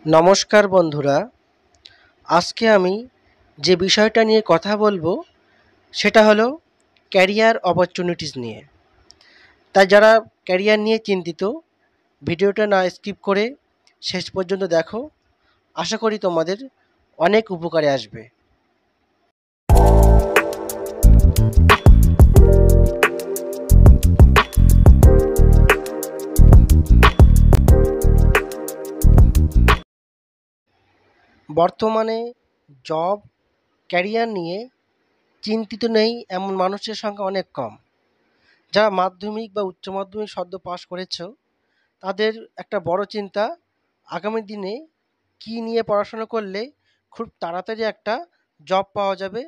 নমস্কার বন্ধুরা, আজকে আমি যে বিষয়টা নিয়ে কথা বলবো সেটা হলো ক্যারিয়ার অপরচুনিটিস নিয়ে। তাই যারা ক্যারিয়ার নিয়ে চিন্তিত, ভিডিওটা না স্কিপ করে শেষ পর্যন্ত দেখো। আশা করি তোমাদের অনেক উপকারে আসবে। বর্তমানে জব ক্যারিয়ার নিয়ে চিন্তিত নেই এমন মানুষের সংখ্যা অনেক কম। যারা মাধ্যমিক বা উচ্চ মাধ্যমিক সদ্য পাস করেছো, তাদের একটা বড় চিন্তা আগামী দিনে কী নিয়ে পড়াশোনা করলে খুব তাড়াতাড়ি একটা জব পাওয়া যাবে,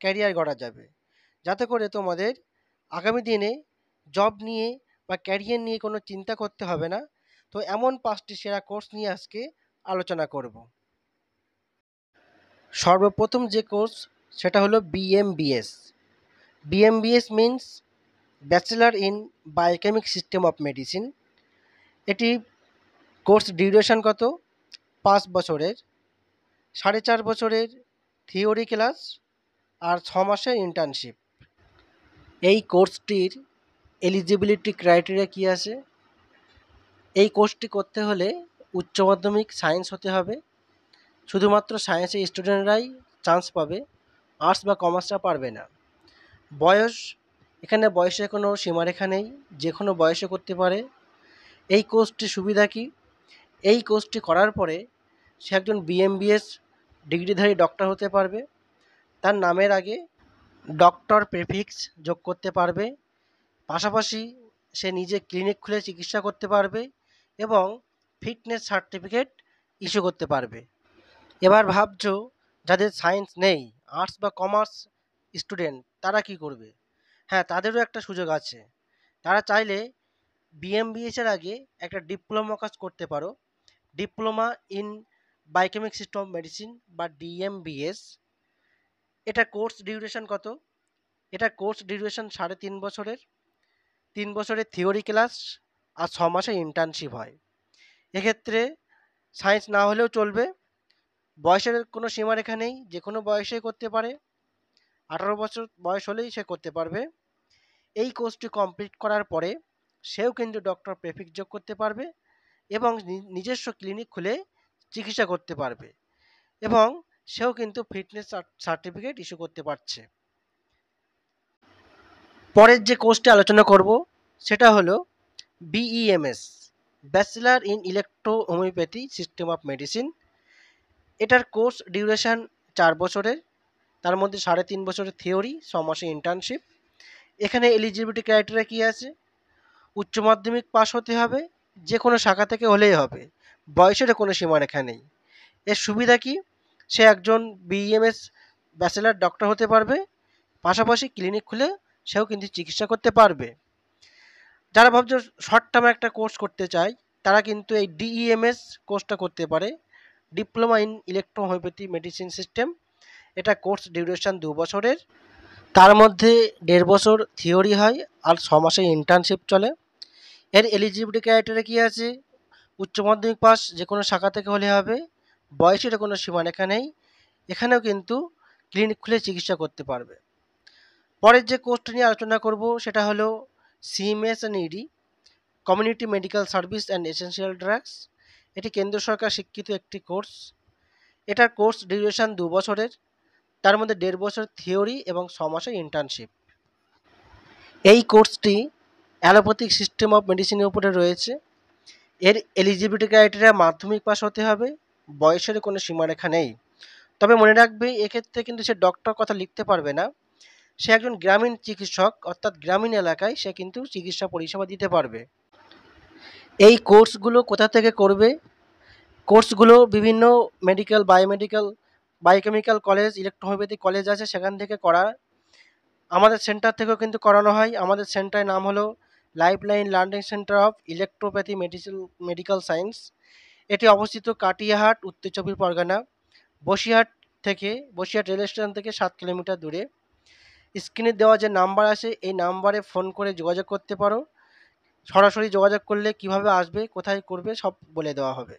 ক্যারিয়ার গড়া যাবে, যাতে করে তোমাদের আগামী দিনে জব নিয়ে বা ক্যারিয়ার নিয়ে কোনো চিন্তা করতে হবে না। তো এমন 5টি সেরা কোর্স নিয়ে আজকে আলোচনা করব। সর্বপ্রথম যে কোর্স সেটা হলো BMBS. BMBS means bachelor in biochemic system of medicine. এটি কোর্স ডিউরেশন কত? 5 বছরের, 4.5 বছরের থিওরি ক্লাস আর 6 মাসের ইন্টার্নশিপ। এই কোর্সটির এলিজিবিলিটি ক্রাইটেরিয়া কী আছে? এই কোর্সটি করতে হলে উচ্চ মাধ্যমিক সায়েন্স হতে হবে। শুধুমাত্র সায়েন্সের স্টুডেন্টরাই চান্স পাবে, আর্টস বা কমার্সরা পারবে না। বয়স, এখানে বয়সের কোনো সীমারেখা নেই, যে কোনো বয়সে করতে পারে। এই কোর্সটির সুবিধা কী? এই কোর্সটি করার পরে সে একজন বিএমবিএস ডিগ্রিধারী ডক্টর হতে পারবে। তার নামের আগে ডক্টর প্রেফিক্স যোগ করতে পারবে। পাশাপাশি সে নিজে ক্লিনিক খুলে চিকিৎসা করতে পারবে এবং ফিটনেস সার্টিফিকেট ইস্যু করতে পারবে। এবার ভাবছো যাদের সায়েন্স নেই, আর্টস বা কমার্স স্টুডেন্ট, তারা কি করবে? হ্যাঁ, তাদেরও একটা সুযোগ আছে। তারা চাইলে বিএমবিএস এর আগে একটা ডিপ্লোমা কোর্স করতে পারো, diploma in biochemic system of medicine বা ডিএমবিএস। এটা কোর্স ডিউরেশন কত? এটা কোর্স ডিউরেশন 3.5 বছরের। 3 বছরের থিওরি ক্লাস আর 6 মাসের ইন্টার্নশিপ হয়। এক্ষেত্রে সায়েন্স না হলেও চলবে, বয়সের কোনো সীমারেখা নেই, যে কোনো বয়সে করতে পারে। 18 বছর বয়স হলেই সে করতে পারবে। এই কোর্সটি কমপ্লিট করার পরে সেও কিন্তু ডক্টর প্রেফিক্স যোগ করতে পারবে এবং নিজস্ব ক্লিনিক খুলে চিকিৎসা করতে পারবে এবং সেও কিন্তু ফিটনেস সার্টিফিকেট ইস্যু করতে পারছে। পরের যে কোর্সটি আলোচনা করব সেটা হলো BEMS, bachelor in electro homeopathy system of medicine. এটার কোর্স ডিউরেশন 4 বছরের, তার মধ্যে 3.5 বছরের থিওরি, 6 মাসের ইন্টার্নশিপ। এখানে এলিজিবিলিটি ক্রাইটেরিয়া কী আছে? উচ্চ মাধ্যমিক পাস হতে হবে, যে কোনো শাখা থেকে হলেই হবে, বয়সের কোনো সীমারেখা নেই। এর সুবিধা কি? সে একজন বিএমএস ব্যাচেলার ডক্টর হতে পারবে, পাশাপাশি ক্লিনিক খুলে সেও কিন্তু চিকিৎসা করতে পারবে। যারা ভাবছে শর্ট টার্মে একটা কোর্স করতে চায়, তারা কিন্তু এই ডিইএমএস কোর্সটা করতে পারে, diploma in electro homeopathy medicine system. এটা কোর্স ডিউরেশন 2 বছরের, তার মধ্যে 1.5 বছর থিওরি হয় আর 6 মাসের ইন্টার্নশিপ চলে। এর এলিজিবিলিটি ক্রাইটেরিয়া কী আছে? উচ্চ মাধ্যমিক পাস যে কোনো শাখা থেকে হলে হবে, বয়সের কোনো সীমারেখা নেই, এখানেও কিন্তু ক্লিনিক খুলে চিকিৎসা করতে পারবে। পরের যে কোর্সটি নিয়ে আলোচনা করব সেটা হলো CMS and ED, community medical service and essential drugs. এটি কেন্দ্র সরকার স্বীকৃত একটি কোর্স। এটার কোর্স ডিউরেশন 2 বছরের, তার মধ্যে 1.5 বছর থিওরি এবং 6 মাসের ইন্টার্নশিপ। এই কোর্সটি অ্যালোপ্যাথিক সিস্টেম অফ মেডিসিনের উপরে রয়েছে। এর এলিজিবিলিটি ক্রাইটেরিয়া মাধ্যমিক পাস হতে হবে, বয়সের কোনো সীমারেখা নেই। তবে মনে রাখবে, এক্ষেত্রে কিন্তু সে ডক্টর কথা লিখতে পারবে না, সে একজন গ্রামীণ চিকিৎসক, অর্থাৎ গ্রামীণ এলাকায় সে কিন্তু চিকিৎসা পরিষেবা দিতে পারবে। এই কোর্সগুলো কোথা থেকে করবে? কোর্সগুলো বিভিন্ন medical, biomedical, biochemical college, electrohomeopathy college আছে, সেখান থেকে করা। আমাদের সেন্টার থেকেও কিন্তু করানো হয়। আমাদের সেন্টারের নাম হলো Lifeline Learning Centre of Electropathy Medical Science. এটি অবস্থিত কাটিয়াহাট, উত্তর চব্বিশ পরগনা। বসিরহাট রেল স্টেশন থেকে 7 কিলোমিটার দূরে। স্ক্রিনে দেওয়া যে নাম্বার আছে, এই নাম্বারে ফোন করে যোগাযোগ করতে পারো। সরাসরি যোগাযোগ করলে কিভাবে আসবে, কোথায় করবে, সব বলে দেওয়া হবে।